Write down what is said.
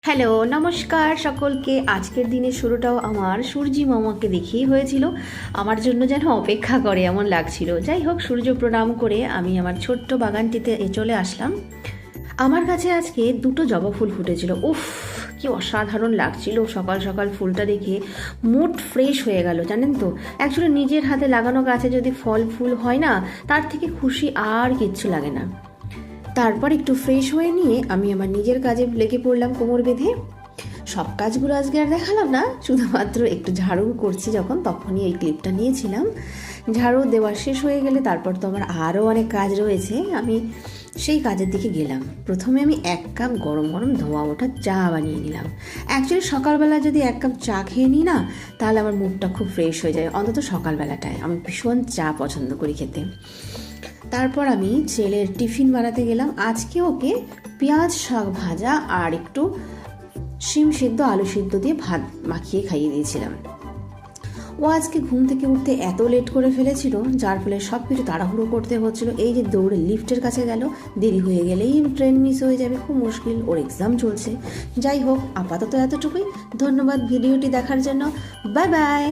Hello, নমস্কার সকলকে। আজকের দিনের শুরুটাও আমার সূর্যি মামাকে দেখেই হয়েছিল। আমার জন্য যেন অপেক্ষা করে এমন লাগছিল। যাই হোক, সূর্য প্রণাম করে আমি আমার ছোট্ট বাগানটিতে চলে আসলাম। আমার কাছে আজকে দুটো জবা ফুল ফুটেছিল। উফ, কি অসাধারণ লাগছিল সকাল সকাল ফুলটা দেখে। মুড ফ্রেশ হয়ে গেল, জানেন তো। অ্যাকচুয়ালি নিজের হাতে লাগানো গাছে যদি ফল ফুল হয় না, তার থেকে খুশি আর কিচ্ছু লাগে না। তারপর একটু ফ্রেশ হয়ে নিয়ে আমি আমার নিজের কাজে লেগে পড়লাম কোমর বেঁধে। সব কাজগুলো আজকে আর দেখালাম না, শুধুমাত্র একটু ঝাড়ু করছি যখন, তখনই এই ক্লিপটা নিয়েছিলাম। ঝাড়ু দেওয়া শেষ হয়ে গেলে তারপর তো আমার আরও অনেক কাজ রয়েছে, আমি সেই কাজের দিকে গেলাম। প্রথমে আমি 1 কাপ গরম গরম ধোয়া ওঠা চা বানিয়ে নিলাম। অ্যাকচুয়ালি সকালবেলা যদি 1 কাপ চা খেয়ে নিই না, তাহলে আমার মুডটা খুব ফ্রেশ হয়ে যায়, অন্তত সকালবেলাটায়। আমি ভীষণ চা পছন্দ করি খেতে। তারপর আমি ছেলের টিফিন বানাতে গেলাম। আজকে ওকে পেঁয়াজ শাক ভাজা আর একটু শিম সিদ্ধ আলু সিদ্ধ দিয়ে ভাত মাখিয়ে খাইয়ে দিয়েছিলাম। ও আজকে ঘুম থেকে উঠতে এত লেট করে ফেলেছিল, যার ফলে সব কিছু তাড়াহুড়ো করতে হচ্ছিল। এই যে দৌড়ে লিফটের কাছে গেল, দেরি হয়ে গেলেই ট্রেন মিস হয়ে যাবে, খুব মুশকিল। ওর এক্সাম চলছে। যাই হোক, আপাতত এতটুকুই। ধন্যবাদ ভিডিওটি দেখার জন্য। Bye bye.